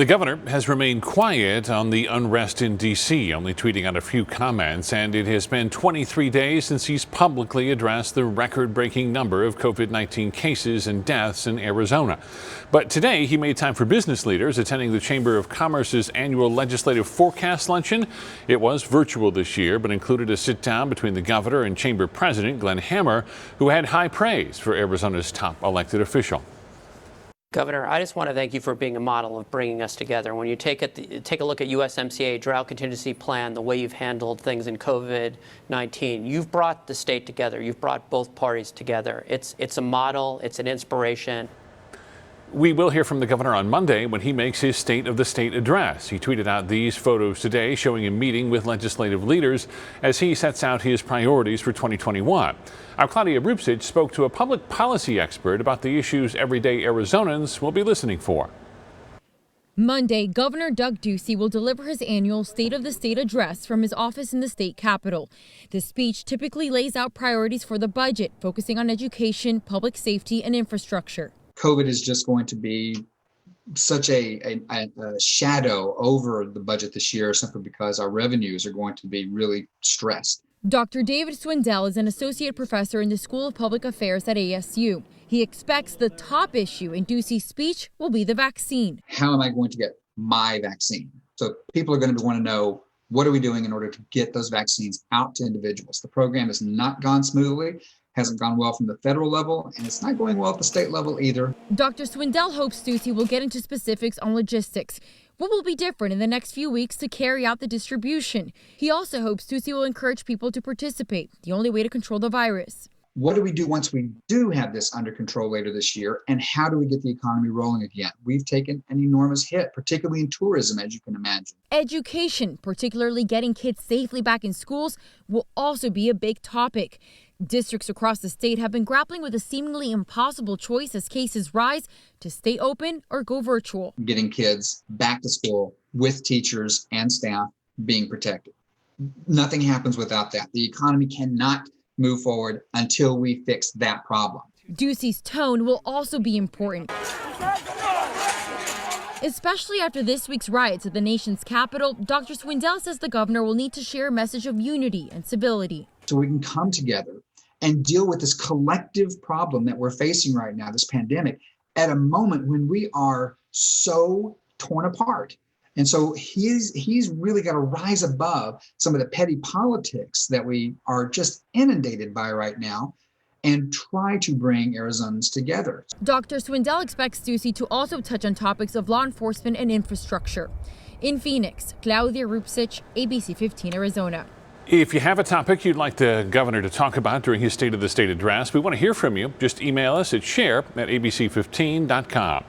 The governor has remained quiet on the unrest in D.C., only tweeting out a few comments, and it has been 23 days since he's publicly addressed the record-breaking number of COVID-19 cases and deaths in Arizona. But today, he made time for business leaders attending the Chamber of Commerce's annual legislative forecast luncheon. It was virtual this year, but included a sit-down between the governor and Chamber President Glenn Hammer, who had high praise for Arizona's top elected official. Governor, I just want to thank you for being a model of bringing us together. When you take a look at USMCA drought contingency plan, the way you've handled things in COVID-19, you've brought the state together. You've brought both parties together. It's a model. It's an inspiration. We will hear from the governor on Monday when he makes his State of the State address. He tweeted out these photos today showing him meeting with legislative leaders as he sets out his priorities for 2021. Our Claudia Rupsich spoke to a public policy expert about the issues everyday Arizonans will be listening for. Monday, Governor Doug Ducey will deliver his annual State of the State address from his office in the state capitol. The speech typically lays out priorities for the budget, focusing on education, public safety, and infrastructure. COVID is just going to be such a shadow over the budget this year simply because our revenues are going to be really stressed. Dr. David Swindell is an associate professor in the School of Public Affairs at ASU. He expects the top issue in Ducey's speech will be the vaccine. How am I going to get my vaccine? So people are going to want to know, what are we doing in order to get those vaccines out to individuals? The program has not gone smoothly. Hasn't gone well from the federal level, and it's not going well at the state level either. Dr. Swindell hopes Ducey will get into specifics on logistics. What will be different in the next few weeks to carry out the distribution? He also hopes Ducey will encourage people to participate, the only way to control the virus. What do we do once we do have this under control later this year, and how do we get the economy rolling again? We've taken an enormous hit, particularly in tourism, as you can imagine. Education, particularly getting kids safely back in schools, will also be a big topic. Districts across the state have been grappling with a seemingly impossible choice as cases rise to stay open or go virtual. Getting kids back to school with teachers and staff being protected. Nothing happens without that. The economy cannot move forward until we fix that problem. Ducey's tone will also be important, especially after this week's riots at the nation's capital. Dr. Swindell says the governor will need to share a message of unity and civility. So we can come together and deal with this collective problem that we're facing right now, this pandemic, at a moment when we are so torn apart. And so he's really got to rise above some of the petty politics that we are just inundated by right now and try to bring Arizonans together. Dr. Swindell expects Ducey to also touch on topics of law enforcement and infrastructure. In Phoenix, Claudia Rupsich, ABC 15 Arizona. If you have a topic you'd like the governor to talk about during his State of the State address, we want to hear from you. Just email us at share@abc15.com.